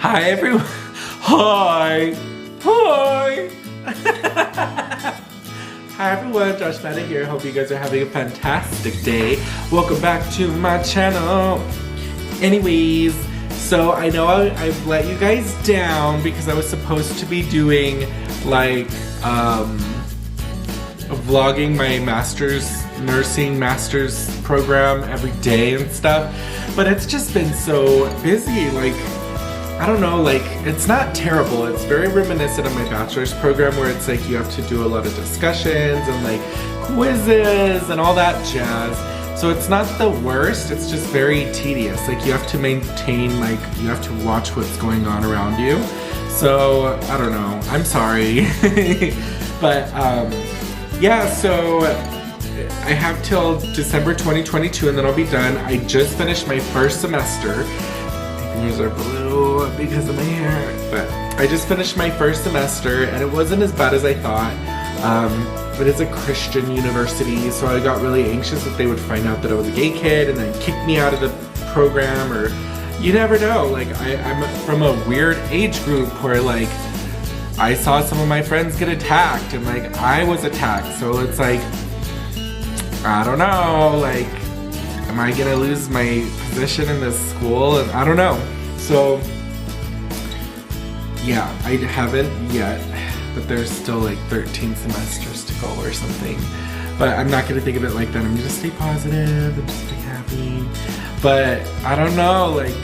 Hi everyone. Hi. Hi. Hi everyone, Josh Meta here. Hope you guys are having a fantastic day. Welcome back to my channel. Anyways, so I know I've let you guys down because I was supposed to be doing like vlogging my nursing master's program every day and stuff, but it's just been so busy. Like, I don't know, like, it's not terrible. It's very reminiscent of my bachelor's program where it's like you have to do a lot of discussions and like quizzes and all that jazz. So it's not the worst, it's just very tedious. Like, you have to maintain, like, you have to watch what's going on around you. So, I don't know, I'm sorry. But, yeah, so I have till December 2022 and then I'll be done. I just finished my first semester. My fingers are blue because of my hair. But I just finished my first semester and it wasn't as bad as I thought. But it's a Christian university, so I got really anxious that they would find out that I was a gay kid and then kick me out of the program, or you never know. Like, I'm from a weird age group where like I saw some of my friends get attacked and like I was attacked, so it's like, I don't know, like, am I gonna lose my position in this school? And I don't know. So yeah, I haven't yet, but there's still like 13 semesters to go or something. But I'm not gonna think of it like that. I'm gonna stay positive and just be happy. But I don't know, like,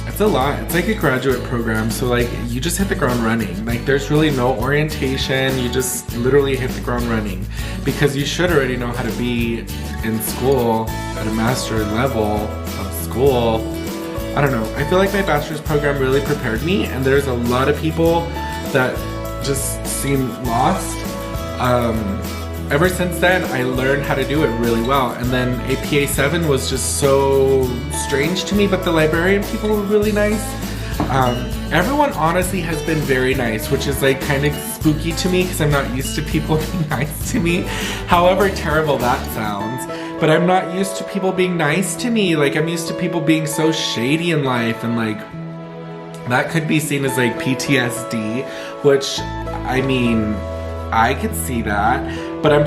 it's a lot. It's like a graduate program, so like you just hit the ground running. Like, there's really no orientation. You just literally hit the ground running because you should already know how to be in school at a master level of school. I don't know. I feel like my bachelor's program really prepared me, and there's a lot of people that just seem lost. Ever since then, I learned how to do it really well. And then APA 7 was just so strange to me, but the librarian people were really nice. Everyone honestly has been very nice, which is like kind of spooky to me because I'm not used to people being nice to me. However terrible that sounds. But I'm not used to people being nice to me. Like, I'm used to people being so shady in life, and like, that could be seen as like PTSD, which, I mean, I could see that, but I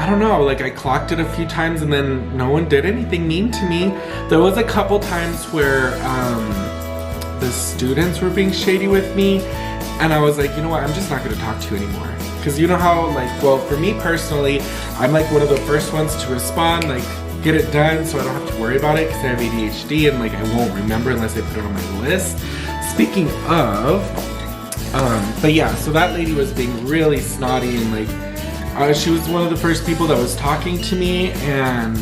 don't know, like, I clocked it a few times and then no one did anything mean to me. There was a couple times where the students were being shady with me, and I was like, you know what, I'm just not gonna talk to you anymore. Because you know how, like, well, for me personally, I'm like one of the first ones to respond, like, get it done so I don't have to worry about it because I have ADHD and like I won't remember unless I put it on my list. Speaking of, but yeah, so that lady was being really snotty and like, she was one of the first people that was talking to me, and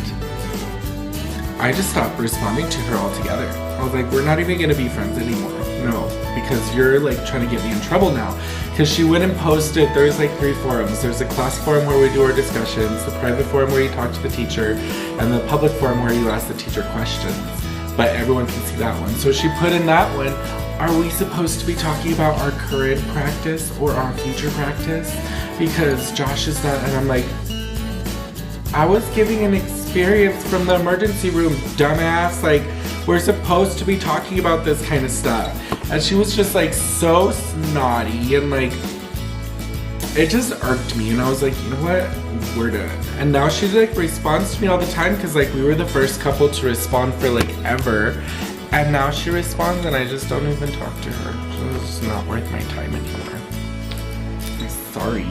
I just stopped responding to her altogether. I was like, we're not even gonna be friends anymore. No, because you're like trying to get me in trouble now. Because she went and posted, there's like 3 forums. There's a class forum where we do our discussions, the private forum where you talk to the teacher, and the public forum where you ask the teacher questions. But everyone can see that one. So she put in that one, are we supposed to be talking about our current practice or our future practice? Because Josh is not, and I'm like, I was giving an experience from the emergency room, dumbass. Like, we're supposed to be talking about this kind of stuff. And she was just like so snotty and like, it just irked me, and I was like, you know what, we're done. And now she like responds to me all the time because like we were the first couple to respond for like ever, and now she responds and I just don't even talk to her. So it's just not worth my time anymore. I'm sorry.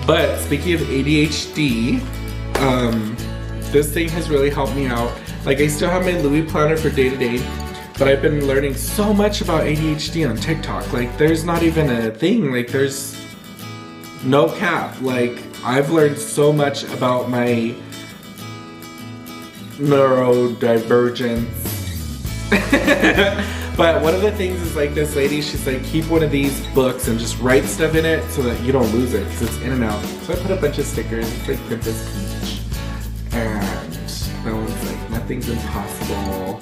But speaking of ADHD, this thing has really helped me out. Like, I still have my Louis planner for day to day, but I've been learning so much about ADHD on TikTok. Like, there's not even a thing. Like, there's no cap. Like, I've learned so much about my neurodivergence. But one of the things is like, this lady, she's like, keep one of these books and just write stuff in it so that you don't lose it, because it's in and out. So I put a bunch of stickers. It's like Princess Peach, and that one's like nothing's impossible.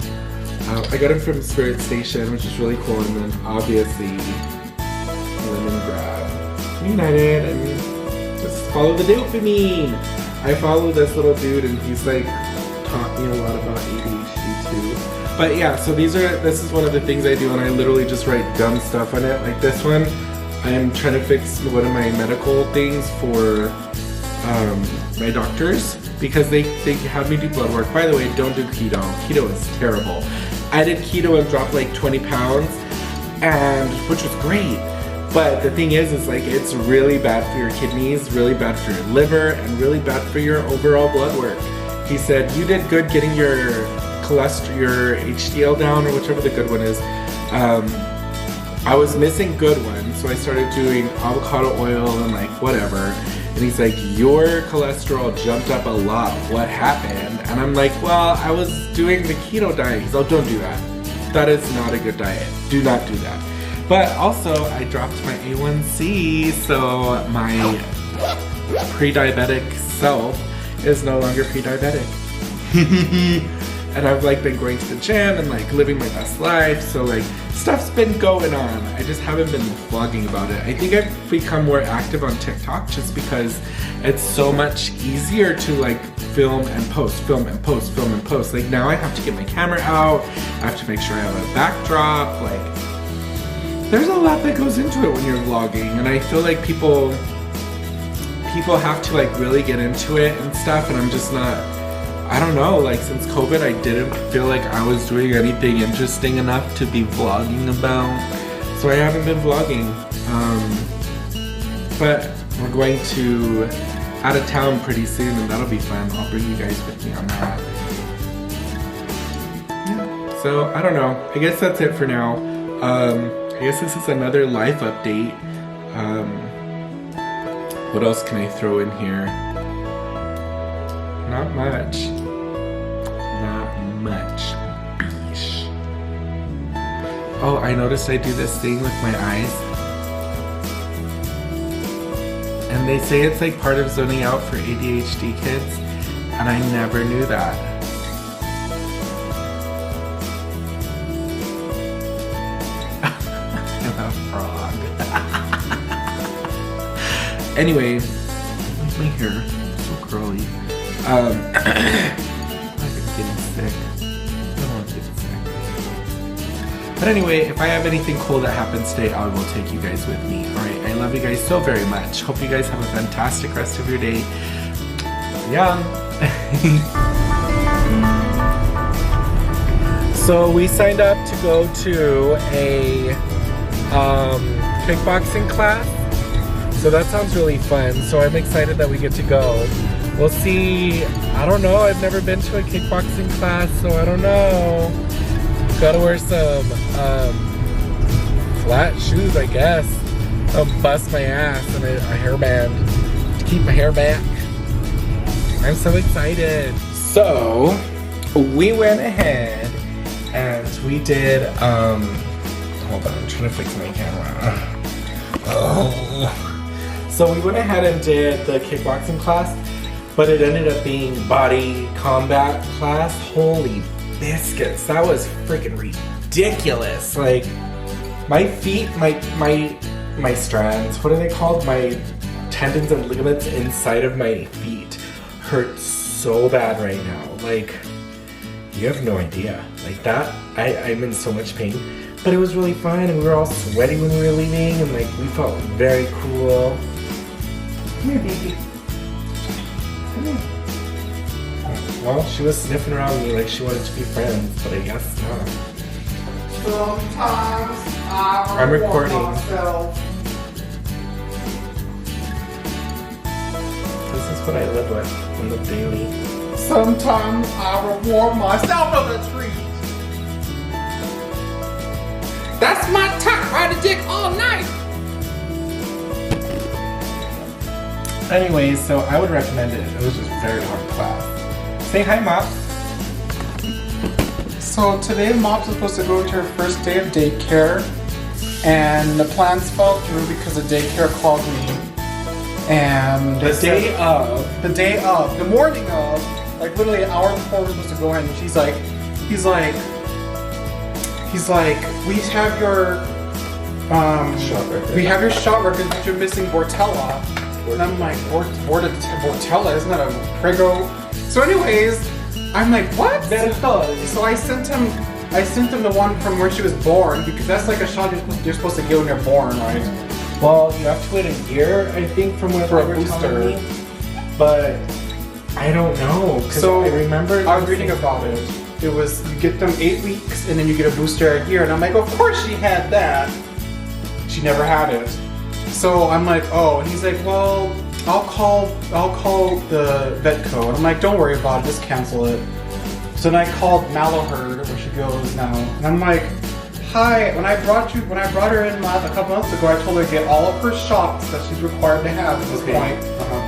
I got it from Spirit Station, which is really cool, and then obviously Lemongrab United, and just follow the dopamine. I follow this little dude, and he's like taught me a lot about ADHD too. But yeah, so this is one of the things I do, and I literally just write dumb stuff on it. Like this one, I'm trying to fix one of my medical things for my doctors because they had me do blood work. By the way, don't do keto. Keto is terrible. I did keto and dropped like 20 pounds, which was great. But the thing is like it's really bad for your kidneys, really bad for your liver, and really bad for your overall blood work. He said, you did good getting your cholesterol, your HDL down, or whichever the good one is. I was missing good ones, so I started doing avocado oil and like whatever. And he's like, your cholesterol jumped up a lot. What happened? And I'm like, well, I was doing the keto diet. He's like, don't do that. That is not a good diet. Do not do that. But also, I dropped my A1C, so my pre-diabetic self is no longer pre-diabetic. And I've like been going to the gym and like living my best life, so like stuff's been going on. I just haven't been vlogging about it. I think I've become more active on TikTok just because it's so much easier to like film and post, film and post, film and post. Like now I have to get my camera out, I have to make sure I have a backdrop, like there's a lot that goes into it when you're vlogging, and I feel like people have to like really get into it and stuff, and I'm just not, I don't know, like since COVID I didn't feel like I was doing anything interesting enough to be vlogging about, so I haven't been vlogging. But we're going to out of town pretty soon, and that'll be fun. I'll bring you guys with me on that. Yeah. So I don't know, I guess that's it for now. I guess this is another life update. What else can I throw in here? Not much. Not much. Beesh. Oh, I noticed I do this thing with my eyes. And they say it's like part of zoning out for ADHD kids, and I never knew that. Anyway, where's my hair? It's so curly. I'm getting sick. I don't want to get sick. But anyway, if I have anything cool that happens today, I will take you guys with me. Alright, I love you guys so very much. Hope you guys have a fantastic rest of your day. Yeah. So we signed up to go to a kickboxing class. So that sounds really fun. So I'm excited that we get to go. We'll see. I don't know. I've never been to a kickboxing class, so I don't know. Gotta wear some flat shoes, I guess. I'll bust my ass and a hairband to keep my hair back. I'm so excited. So we went ahead and we did, hold on, I'm trying to fix my camera. Oh. So we went ahead and did the kickboxing class, but it ended up being body combat class. Holy biscuits, that was freaking ridiculous. Like my feet, my strands, what are they called? My tendons and ligaments inside of my feet hurt so bad right now. Like you have no idea. Like that, I'm in so much pain. But it was really fun, and we were all sweaty when we were leaving, and like we felt very cool. Come here, baby. Come here. Well, she was sniffing around me like she wanted to be friends, but I guess not. Sometimes I'm recording. Myself. This is what I live with on the daily. Sometimes I reward myself of the treat. That's my top ride a dick all night. Anyways, so I would recommend it. It was just a very hard class. Say hi, Mops. So today Mops was supposed to go to her first day of daycare, and the plans fell through because the daycare called me. And The morning of, like literally an hour before we were supposed to go in, he's like, we have your Shot record. we have your shot record, but you're missing Vortella. And I'm like, Vortella, isn't that a Prego? So anyways, I'm like, what? So I sent him I sent them the one from where she was born because that's like a shot you're supposed to get when you're born, right? Well, you have to wait a year, I think, from what For a they were booster. telling me. But I don't know. 'Cause So I remember I was reading about it. It was you get them 8 weeks and then you get a booster a year, and I'm like, of course she had that. She never had it. So I'm like, oh, and he's like, well, I'll call the Vetco, and I'm like, don't worry about it, just cancel it. So then I called Malaherd, where she goes now, and I'm like, hi, when I brought her in a couple months ago, I told her to get all of her shots that she's required to have at this point,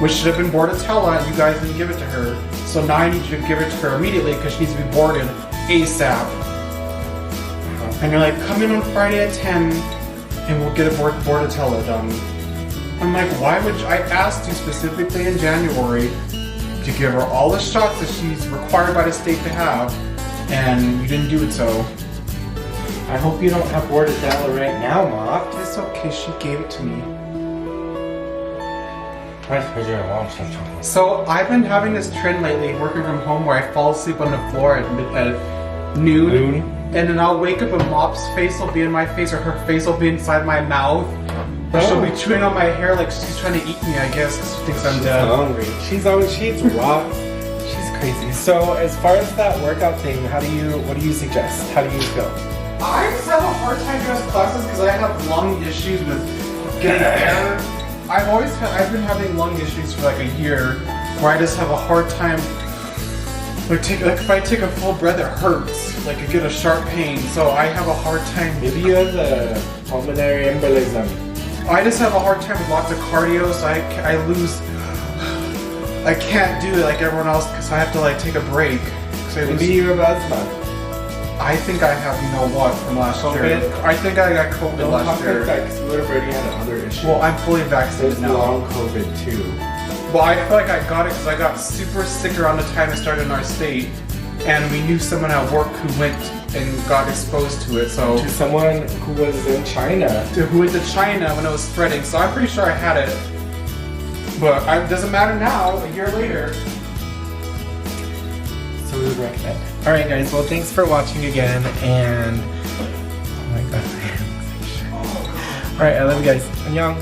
which should have been Bordetella, and you guys didn't give it to her. So now I need you to give it to her immediately because she needs to be boarded ASAP. And you're like, come in on Friday at 10 and we'll get a Bordetella done. I'm like, why would I asked you specifically in January to give her all the shots that she's required by the state to have, and you didn't do it so. I hope you don't have Bordetella right now, Mop. It's okay, she gave it to me. So I've been having this trend lately, working from home, where I fall asleep on the floor at noon, and then I'll wake up and Mop's face will be in my face, or her face will be inside my mouth, or she'll be chewing on my hair like she's trying to eat me, I guess, because she thinks I'm dead. Hungry. She eats raw. She's crazy. So as far as that workout thing, what do you suggest? How do you feel? I just have a hard time doing classes because I have lung issues with getting air. I've been having lung issues for like a year, where I just have a hard time. Like if I take a full breath, it hurts. Like I get a sharp pain, so I have a hard time. Maybe you have the pulmonary embolism. I just have a hard time with lots of cardio, so I can't do it like everyone else because I have to like take a break. Maybe you have asthma. I think I have, you know what, from last year. I think I got COVID last year. Don't talk like that because you would have already had another issue. Well, I'm fully vaccinated There's now. long COVID too. Well, I feel like I got it because I got super sick around the time it started in our state, and we knew someone at work who went and got exposed to it. So to someone who was in China. Who went to China when it was spreading. So I'm pretty sure I had it, but it doesn't matter now. A year later. So we would recommend. All right, guys. Well, thanks for watching again, and oh my god, I am so sure. All right, I love you guys. Annyeong.